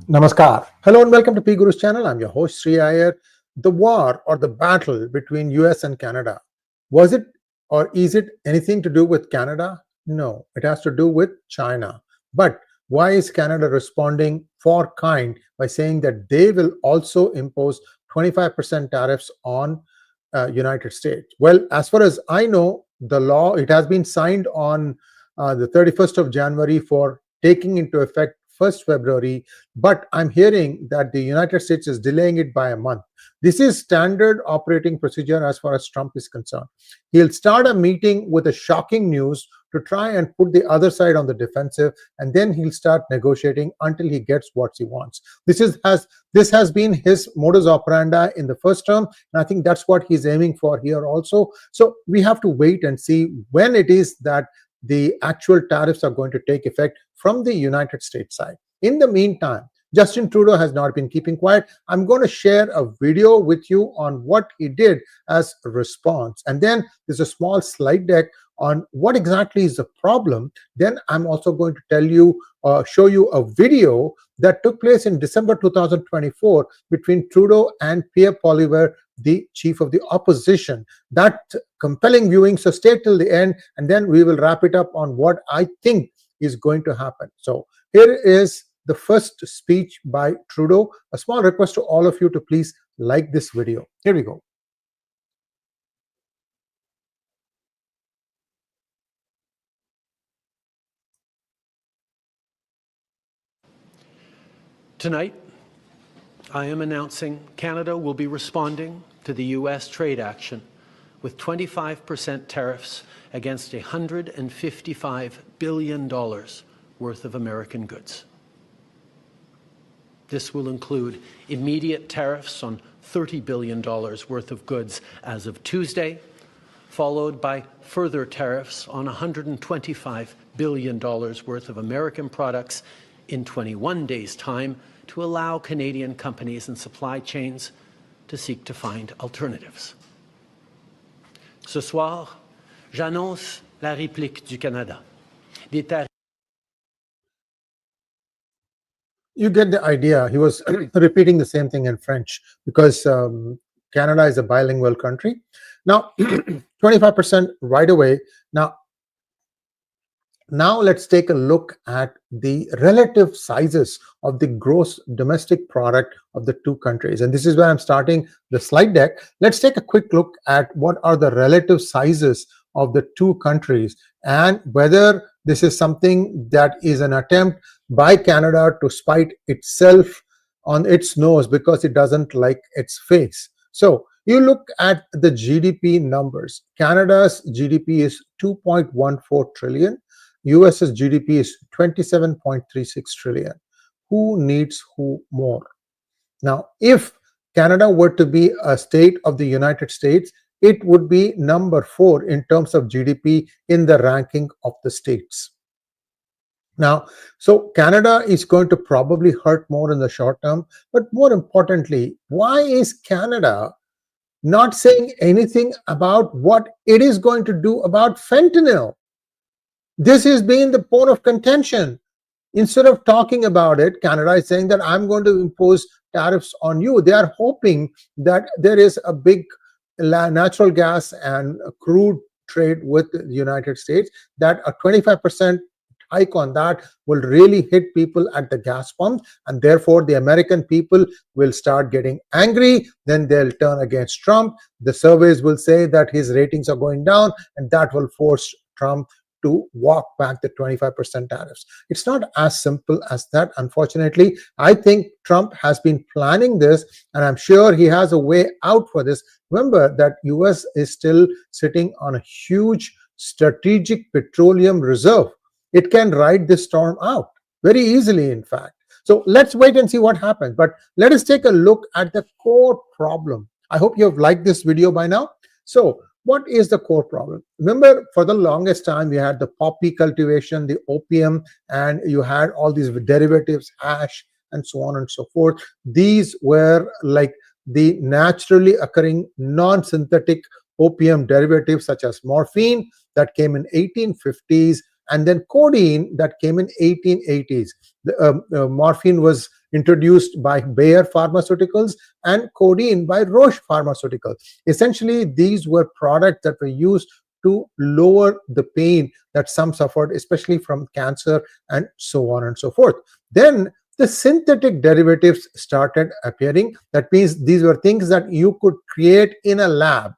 Namaskar. Hello and welcome to PGurus channel. I'm your host Sree Iyer. The war or the battle between US and Canada, was it or is it anything to do with Canada? No, it has to do with China. But why is Canada responding for kind by saying that they will also impose 25% tariffs on United States? Well, as far as I know, the law, it has been signed on the 31st of January for taking into effect 1st February, but I'm hearing that the United States is delaying it by a month. This is standard operating procedure as far as Trump is concerned. He'll start a meeting with a shocking news to try and put the other side on the defensive, and then he'll start negotiating until he gets what he wants. This has been his modus operandi in the first term, and I think that's what he's aiming for here also. So we have to wait and see when it is that the actual tariffs are going to take effect from the United States side. In the meantime, Justin Trudeau has not been keeping quiet. I'm going to share a video with you on what he did as a response. And then there's a small slide deck on what exactly is the problem. Then I'm also going to tell you, show you a video that took place in December 2024 between Trudeau and 𝗣𝗲𝗍𝗍𝗍, the chief of the opposition. That compelling viewing, so stay till the end, and then we will wrap it up on what I think is going to happen. So here is the first speech by Trudeau. A small request to all of you to please like this video. Here we go. Tonight, I am announcing Canada will be responding to the U.S. trade action with 25% tariffs against $155 billion worth of American goods. This will include immediate tariffs on $30 billion worth of goods as of Tuesday, followed by further tariffs on $125 billion worth of American products in 21 days' time, to allow Canadian companies and supply chains to seek to find alternatives. Ce soir, j'annonce la réplique du Canada. You get the idea. He was repeating the same thing in French because Canada is a bilingual country. Now, 25% right away. Now let's take a look at the relative sizes of the gross domestic product of the two countries. And this is where I'm starting the slide deck. Let's take a quick look at what are the relative sizes of the two countries and whether this is something that is an attempt by Canada to spite itself on its nose because it doesn't like its face. So you look at the GDP numbers. Canada's GDP is 2.14 trillion. US's GDP is 27.36 trillion. Who needs who more? Now, if Canada were to be a state of the United States, it would be number 4 in terms of GDP in the ranking of the states. Now, so Canada is going to probably hurt more in the short term, but more importantly, why is Canada not saying anything about what it is going to do about fentanyl? This has been the point of contention. Instead of talking about it, Canada is saying that I'm going to impose tariffs on you. They are hoping that there is a big natural gas and crude trade with the United States, that a 25% hike on that will really hit people at the gas pump, and therefore the American people will start getting angry. Then they'll turn against Trump. The surveys will say that his ratings are going down, and that will force Trump to walk back the 25% tariffs. It's not as simple as that, unfortunately. I think Trump has been planning this, and I'm sure he has a way out for this. Remember that US is still sitting on a huge strategic petroleum reserve. It can ride this storm out very easily, in fact. So let's wait and see what happens. But let us take a look at the core problem. I hope you have liked this video by now. So what is the core problem? Remember, for the longest time, you had the poppy cultivation, the opium, and you had all these derivatives, hash, and so on and so forth. These were like the naturally occurring non-synthetic opium derivatives such as morphine that came in 1850s, and then codeine that came in 1880s. Morphine was introduced by Bayer Pharmaceuticals and codeine by Roche Pharmaceuticals. Essentially, these were products that were used to lower the pain that some suffered, especially from cancer and so on and so forth. Then the synthetic derivatives started appearing. That means these were things that you could create in a lab.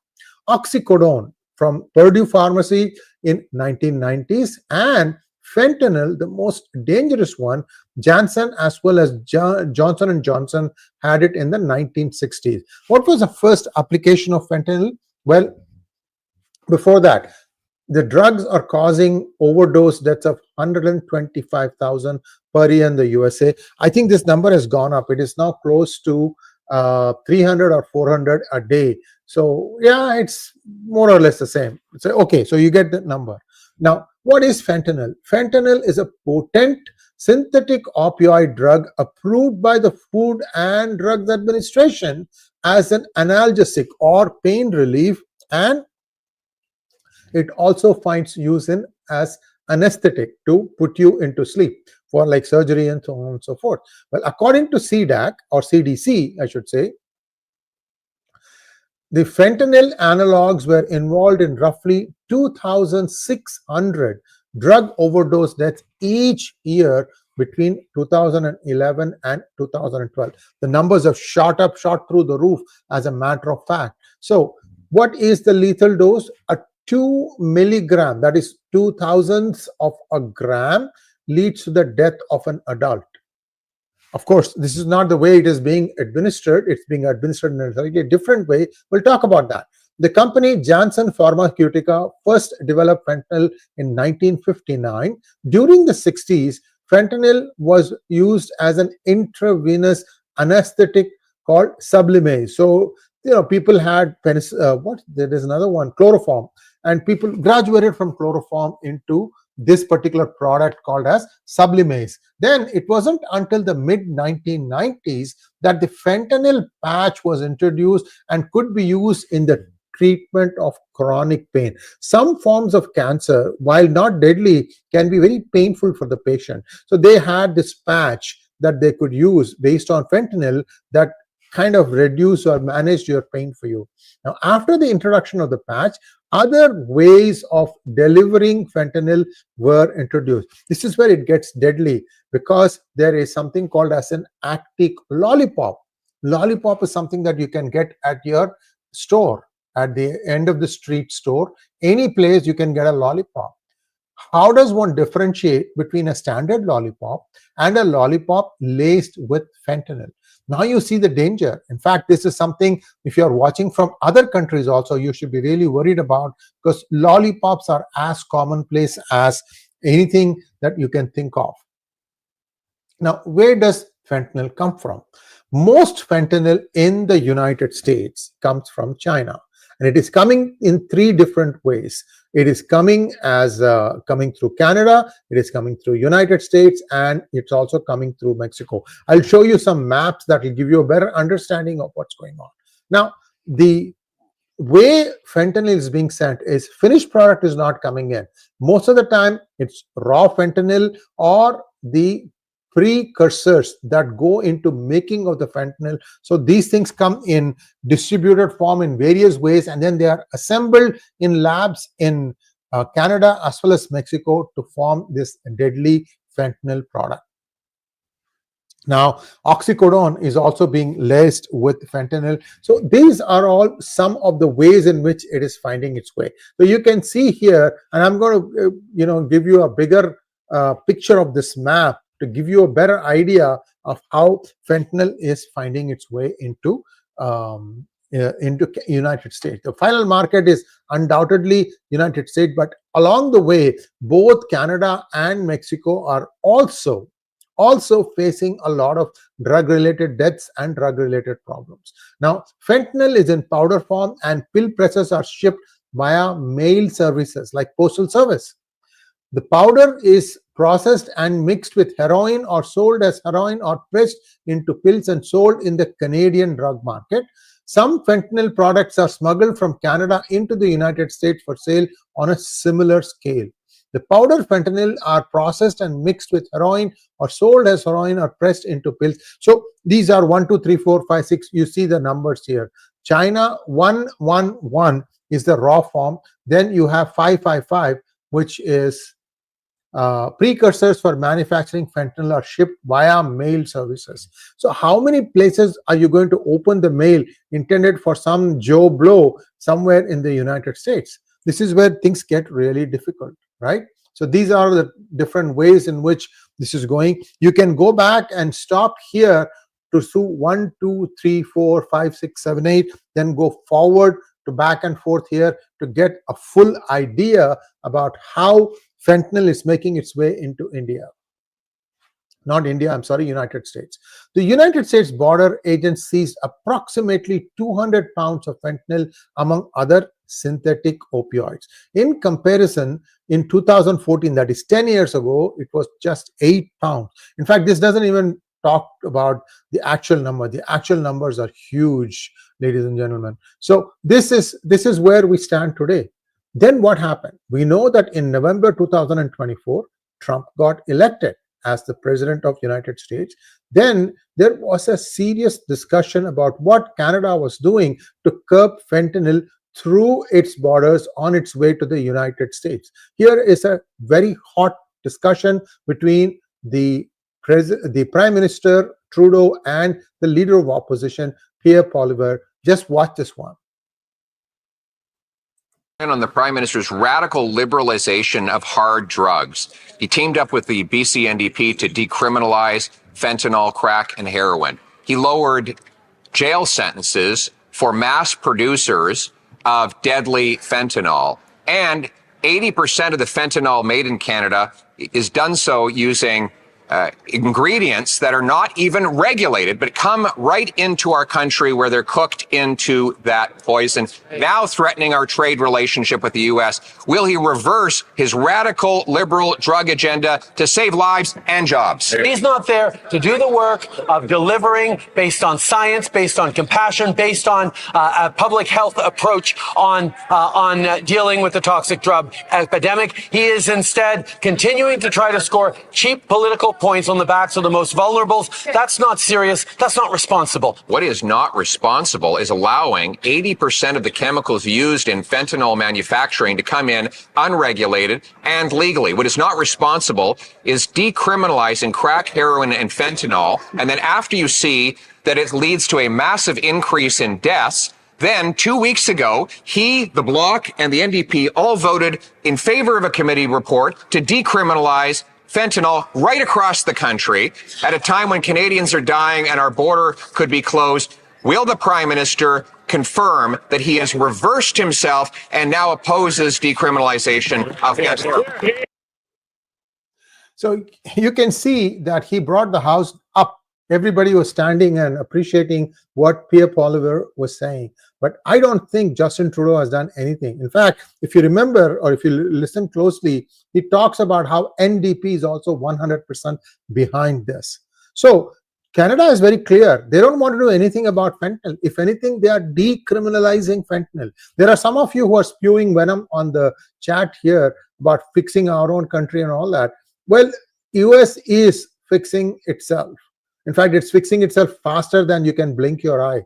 Oxycodone from Purdue Pharmacy in 1990s, and fentanyl, the most dangerous one, Janssen as well as Johnson & Johnson had it in the 1960s. What was the first application of fentanyl? Well, before that, the drugs are causing overdose deaths of 125,000 per year in the USA. I think this number has gone up. It is now close to 300 or 400 a day. So yeah, it's more or less the same. So okay, so you get the number. Now, what is fentanyl? Fentanyl is a potent synthetic opioid drug approved by the Food and Drug Administration as an analgesic or pain relief, and it also finds use in as anesthetic to put you into sleep for like surgery and so on and so forth. Well, according to CDAC or CDC, I should say, the fentanyl analogs were involved in roughly 2,600 drug overdose deaths each year between 2011 and 2012. The numbers have shot through the roof, as a matter of fact. So what is the lethal dose? A 2 milligram, that is 2,000ths of a gram, leads to the death of an adult. Of course, this is not the way it is being administered. It's being administered in a slightly different way. We'll talk about that. The company Janssen Pharmaceutica first developed fentanyl in 1959. During the 60s, fentanyl was used as an intravenous anesthetic called sublimase. So, people had there is another one, chloroform, and people graduated from chloroform into this particular product called as sublimase. Then it wasn't until the mid-1990s that the fentanyl patch was introduced and could be used in the treatment of chronic pain. Some forms of cancer, while not deadly, can be very painful for the patient. So they had this patch that they could use based on fentanyl that kind of reduce or manage your pain for you. Now, after the introduction of the patch, other ways of delivering fentanyl were introduced. This is where it gets deadly, because there is something called as an actic lollipop. Lollipop is something that you can get at your store, at the end of the street store. Any place you can get a lollipop. How does one differentiate between a standard lollipop and a lollipop laced with fentanyl? Now you see the danger. In fact, this is something, if you're watching from other countries also, you should be really worried about, because lollipops are as commonplace as anything that you can think of. Now, where does fentanyl come from? Most fentanyl in the United States comes from China, and it is coming in 3 different ways. It is coming as coming through Canada, it is coming through United States, and it's also coming through Mexico. I'll show you some maps that will give you a better understanding of what's going on. Now, the way fentanyl is being sent is finished product is not coming in. Most of the time, it's raw fentanyl or the precursors that go into making of the fentanyl. So these things come in distributed form in various ways, and then they are assembled in labs in Canada as well as Mexico to form this deadly fentanyl product. Now, oxycodone is also being laced with fentanyl. So these are all some of the ways in which it is finding its way. So you can see here, and I'm going to give you a bigger picture of this map to give you a better idea of how fentanyl is finding its way into United States. The final market is undoubtedly United States, but along the way, both Canada and Mexico are also facing a lot of drug-related deaths and drug-related problems. Now, fentanyl is in powder form, and pill presses are shipped via mail services like postal service. The powder is processed and mixed with heroin or sold as heroin, or pressed into pills and sold in the Canadian drug market. Some fentanyl products are smuggled from Canada into the United States for sale on a similar scale. The powdered fentanyl are processed and mixed with heroin or sold as heroin or pressed into pills. So these are 1, 2, 3, 4, 5, 6. You see the numbers here. China 111 is the raw form. Then you have 555, which is precursors for manufacturing fentanyl are shipped via mail services. So how many places are you going to open the mail intended for some Joe Blow somewhere in the United States? This is where things get really difficult, right? So these are the different ways in which this is going. You can go back and stop here to sue 1, 2, 3, 4, 5, 6, 7, 8, then go forward to back and forth here to get a full idea about how fentanyl is making its way into India. Not India, I'm sorry, United States. The United States Border Agents seized approximately 200 pounds of fentanyl among other synthetic opioids. In comparison, in 2014, that is 10 years ago, it was just 8 pounds. In fact, this doesn't even talk about the actual number. The actual numbers are huge, ladies and gentlemen. So this is where we stand today. Then what happened? We know that in November 2024, Trump got elected as the president of the United States. Then there was a serious discussion about what Canada was doing to curb fentanyl through its borders on its way to the United States. Here is a very hot discussion between the Prime Minister Trudeau and the leader of opposition, 𝗤𝗄𝗄𝘅. Just watch this one. On the Prime Minister's radical liberalization of hard drugs. He teamed up with the BC NDP to decriminalize fentanyl, crack, and heroin. He lowered jail sentences for mass producers of deadly fentanyl. And 80% of the fentanyl made in Canada is done so using ingredients that are not even regulated, but come right into our country where they're cooked into that poison, now threatening our trade relationship with the U.S. Will he reverse his radical liberal drug agenda to save lives and jobs? He's not there to do the work of delivering based on science, based on compassion, based on a public health approach on dealing with the toxic drug epidemic. He is instead continuing to try to score cheap political points on the backs of the most vulnerable. That's not serious. That's not responsible. What is not responsible is allowing 80% of the chemicals used in fentanyl manufacturing to come in unregulated and legally. What is not responsible is decriminalizing crack, heroin, and fentanyl. And then after you see that it leads to a massive increase in deaths, then 2 weeks ago, he, the Bloc, and the NDP all voted in favor of a committee report to decriminalize fentanyl right across the country at a time when Canadians are dying and our border could be closed. Will the Prime Minister confirm that he has reversed himself and now opposes decriminalization of fentanyl? So you can see that he brought the House up. Everybody was standing and appreciating what 𝗤𝗄𝗄𝘅 was saying. But I don't think Justin Trudeau has done anything. In fact, if you remember, or if you listen closely, he talks about how NDP is also 100% behind this. So Canada is very clear. They don't want to do anything about fentanyl. If anything, they are decriminalizing fentanyl. There are some of you who are spewing venom on the chat here about fixing our own country and all that. Well, US is fixing itself. In fact, it's fixing itself faster than you can blink your eye.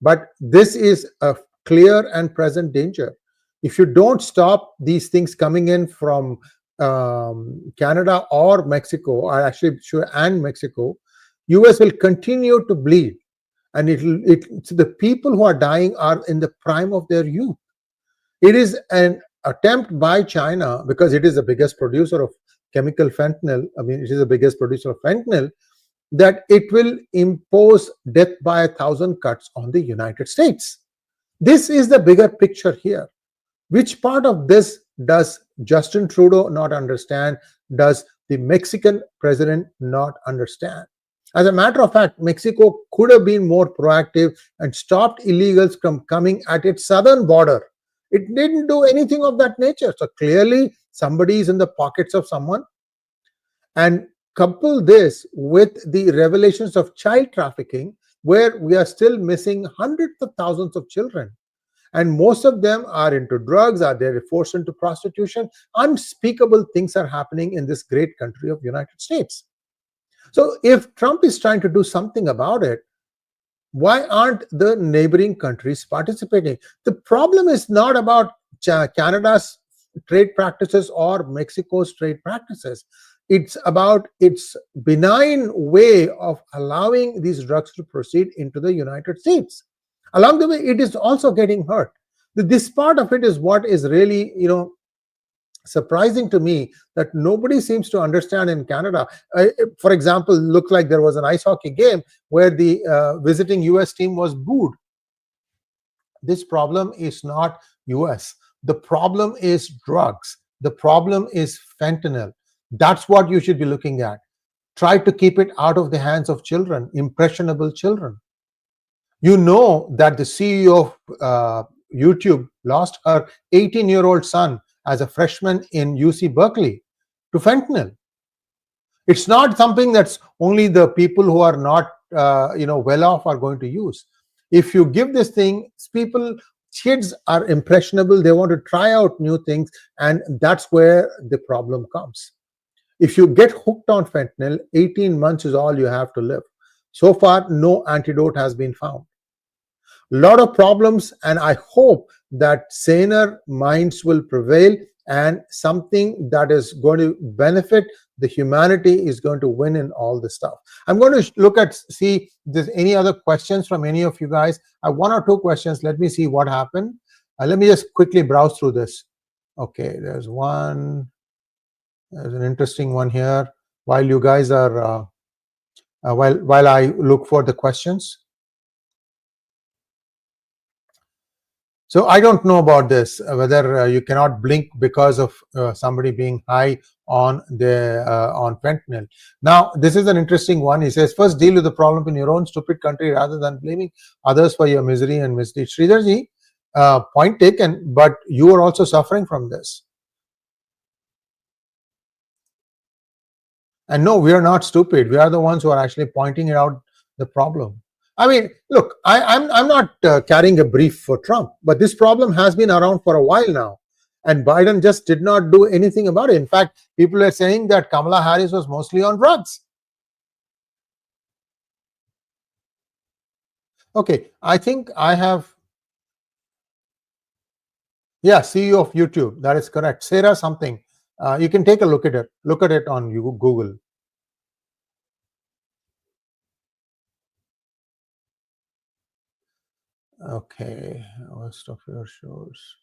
But this is a clear and present danger. If you don't stop these things coming in from Canada or Mexico, or actually sure, and Mexico, US will continue to bleed. And the people who are dying are in the prime of their youth. It is an attempt by China, because it is the biggest producer of chemical fentanyl, it is the biggest producer of fentanyl, that it will impose death by 1,000 cuts on the United States. This is the bigger picture here. Which part of this does Justin Trudeau not understand? Does the Mexican president not understand? As a matter of fact, Mexico could have been more proactive and stopped illegals from coming at its southern border. It didn't do anything of that nature. So clearly somebody is in the pockets of someone. And couple this with the revelations of child trafficking, where we are still missing hundreds of thousands of children. and most of them are into drugs, or they're forced into prostitution. Unspeakable things are happening in this great country of United States. So if Trump is trying to do something about it, why aren't the neighboring countries participating? The problem is not about Canada's trade practices or Mexico's trade practices. It's about its benign way of allowing these drugs to proceed into the United States. Along the way, it is also getting hurt. This part of it is what is really, surprising to me, that nobody seems to understand in Canada. For example, looked like there was an ice hockey game where the visiting US team was booed. This problem is not US. The problem is drugs. The problem is fentanyl. That's what you should be looking at. Try to keep it out of the hands of children, impressionable children. You know that the CEO of YouTube lost her 18-year-old son as a freshman in UC Berkeley to fentanyl. It's not something that's only the people who are not well off are going to use. If you give this thing, kids are impressionable, they want to try out new things, and that's where the problem comes. If you get hooked on fentanyl, 18 months is all you have to live. So far, no antidote has been found. A lot of problems, and I hope that saner minds will prevail, and something that is going to benefit the humanity is going to win in all this stuff. I'm going to look at, see if there's any other questions from any of you guys. I have one or two questions. Let me see what happened. Let me just quickly browse through this. Okay, there's one. There's an interesting one here. While you guys are, while I look for the questions. So I don't know about this, whether you cannot blink because of somebody being high on fentanyl. Now, this is an interesting one. He says, first deal with the problem in your own stupid country rather than blaming others for your misery and misdeeds. Sridharji, point taken, but you are also suffering from this. And no, we are not stupid. We are the ones who are actually pointing out the problem. I mean, look, I'm not carrying a brief for Trump, but this problem has been around for a while now, and Biden just did not do anything about it. In fact, people are saying that Kamala Harris was mostly on drugs. Okay, I think I have, yeah, CEO of YouTube. That is correct. Sarah something. You can take a look at it. Look at it on Google. Okay, rest of your shows.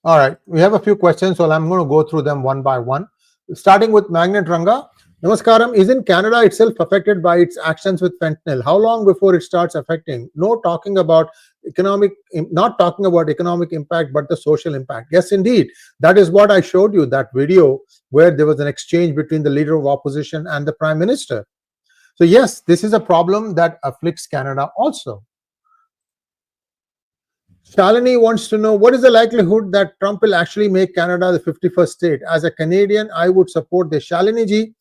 All right, we have a few questions, so I'm going to go through them one by one. Starting with Magnet Ranga. Namaskaram, isn't Canada itself affected by its actions with fentanyl? How long before it starts affecting? Not talking about economic impact, but the social impact. Yes, indeed. That is what I showed you, that video where there was an exchange between the leader of opposition and the prime minister. So yes, this is a problem that afflicts Canada also. Shalini wants to know, what is the likelihood that Trump will actually make Canada the 51st state? As a Canadian, I would support this. Shalini ji,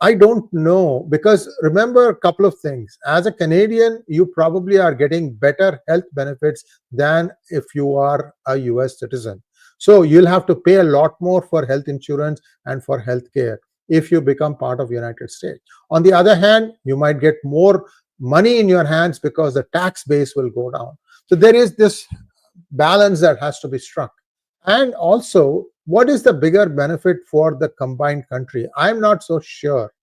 I don't know, because remember a couple of things. As a Canadian, you probably are getting better health benefits than if you are a US citizen. So you'll have to pay a lot more for health insurance and for health care if you become part of United States. On the other hand, you might get more money in your hands because the tax base will go down. So there is this balance that has to be struck. And also, what is the bigger benefit for the combined country? I'm not so sure.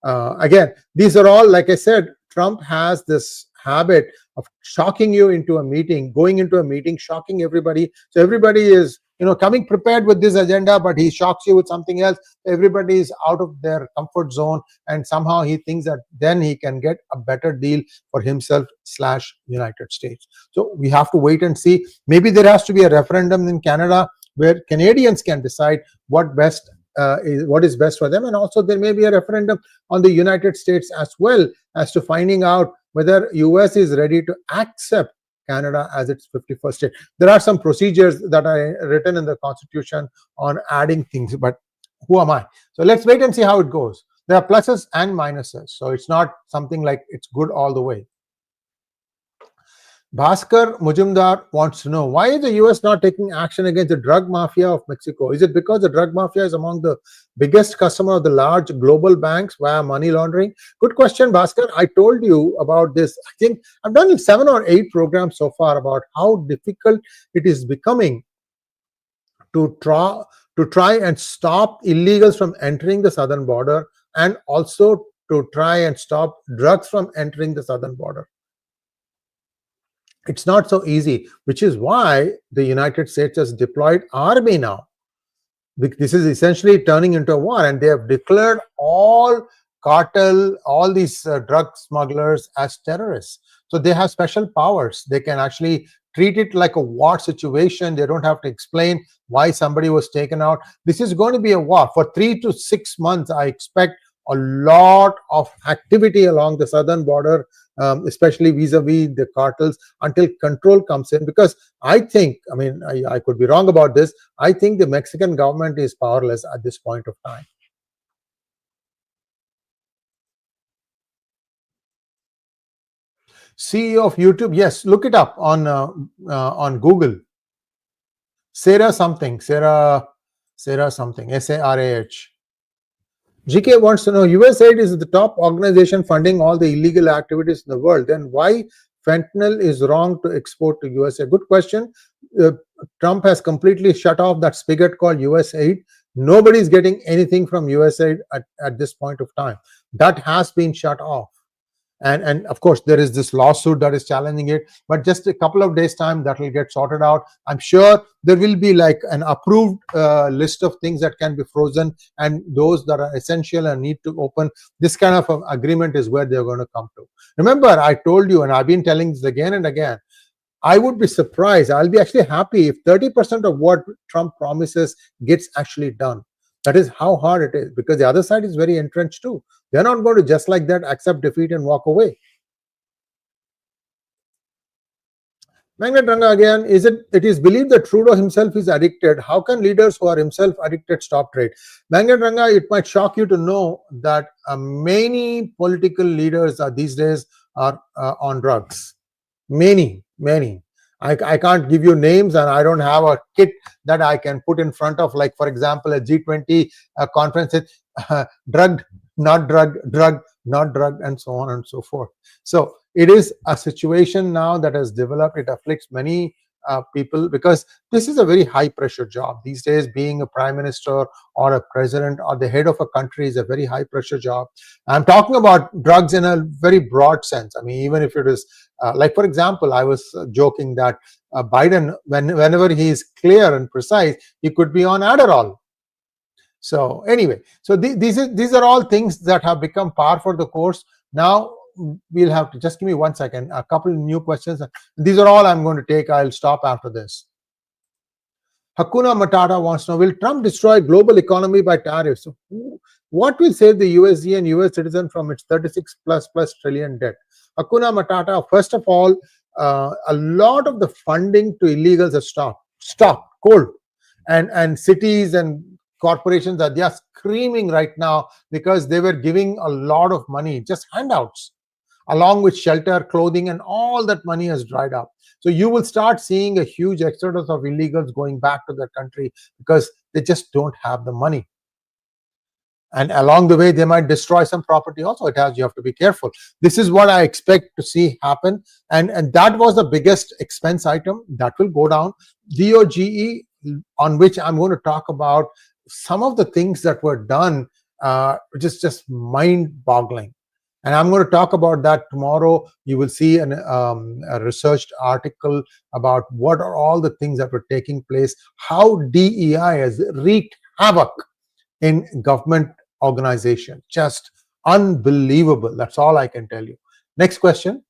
Again, these are all, like I said, Trump has this habit of shocking you into a meeting, going into a meeting, shocking everybody. So everybody is, coming prepared with this agenda, but he shocks you with something else. Everybody is out of their comfort zone, and somehow he thinks that then he can get a better deal for himself / United States. So we have to wait and see. Maybe there has to be a referendum in Canada where Canadians can decide what is best for them, and also there may be a referendum on the United States as well, as to finding out whether US is ready to accept Canada as its 51st state. There are some procedures that are written in the Constitution on adding things, but who am I? So let's wait and see how it goes. There are pluses and minuses, so it's not something like it's good all the way. Bhaskar Mujumdar wants to know, why is the US not taking action against the drug mafia of Mexico? Is it because the drug mafia is among the biggest customer of the large global banks via money laundering? Good question, Bhaskar. I told you about this. I think I've done 7 or 8 programs so far about how difficult it is becoming to try and stop illegals from entering the southern border, and also to try and stop drugs from entering the southern border. It's not so easy, which is why the United States has deployed army now. This is essentially turning into a war, and they have declared all cartel, all these drug smugglers as terrorists. So they have special powers. They can actually treat it like a war situation. They don't have to explain why somebody was taken out. This is going to be a war. For 3 to 6 months, I expect a lot of activity along the southern border, especially vis-a-vis the cartels, until control comes in. Because I think, I mean, I could be wrong about this, I think the Mexican government is powerless at this point of time. CEO of YouTube, yes, look it up on Google. Sarah something, Sarah something, SARAH. GK wants to know, USAID is the top organization funding all the illegal activities in the world. Then why fentanyl is wrong to export to USA? Good question. Trump has completely shut off that spigot called USAID. Nobody is getting anything from USAID at this point of time. That has been shut off. And of course, there is this lawsuit that is challenging it, but just a couple of days' time, that will get sorted out. I'm sure there will be like an approved list of things that can be frozen, and those that are essential and need to open. This kind of agreement is where they're going to come to. Remember, I told you, and I've been telling this again and again, I would be surprised. I'll be actually happy if 30% of what Trump promises gets actually done. That is how hard it is, because the other side is very entrenched too. They're not going to just like that accept defeat and walk away. Magnet Ranga again, it is believed that Trudeau himself is addicted. How can leaders who are himself addicted stop trade? Magnet Ranga, it might shock you to know that many political leaders these days are on drugs. Many. I can't give you names, and I don't have a kit that I can put in front of, like, for example, a G20 conference, drugged, not drugged, drugged, not drugged, and so on and so forth. So it is a situation now that has developed. It afflicts many people, because this is a very high pressure job these days. Being a prime minister or a president or the head of a country is a very high pressure job. I'm talking about drugs in a very broad sense. I mean, even if it is like, for example, I was joking that Biden, whenever he is clear and precise, he could be on Adderall. So anyway, so these are all things that have become par for the course. Now we'll have to, just give me 1 second, a couple new questions. These are all I'm going to take. I'll stop after this. Hakuna Matata wants to know, will Trump destroy global economy by tariffs? What will save the USD and US citizen from its 36 plus trillion debt? Hakuna Matata, first of all, a lot of the funding to illegals has stopped cold, and cities and corporations are just screaming right now because they were giving a lot of money, just handouts, along with shelter, clothing, and all that money has dried up. So you will start seeing a huge exodus of illegals going back to their country because they just don't have the money. And along the way, they might destroy some property also. You have to be careful. This is what I expect to see happen. And that was the biggest expense item. That will go down. DOGE, on which I'm going to talk about some of the things that were done, which is just mind-boggling. And I'm going to talk about that tomorrow. You will see a researched article about what are all the things that were taking place, how DEI has wreaked havoc in government organization. Just unbelievable. That's all I can tell you. Next question.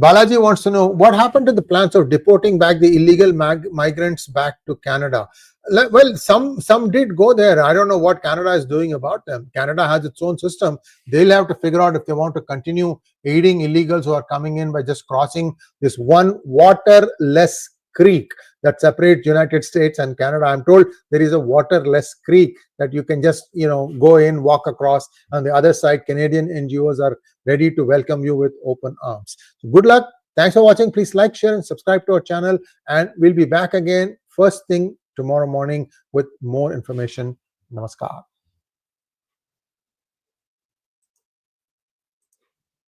Balaji wants to know, what happened to the plans of deporting back the illegal migrants back to Canada? Well, some did go there. I don't know what Canada is doing about them. Canada has its own system. They'll have to figure out if they want to continue aiding illegals who are coming in by just crossing this one waterless creek. that separates United States and Canada. I'm told there is a waterless creek that you can just, go in, walk across. On the other side, Canadian NGOs are ready to welcome you with open arms. So good luck. Thanks for watching. Please like, share, and subscribe to our channel. And we'll be back again first thing tomorrow morning with more information. Namaskar.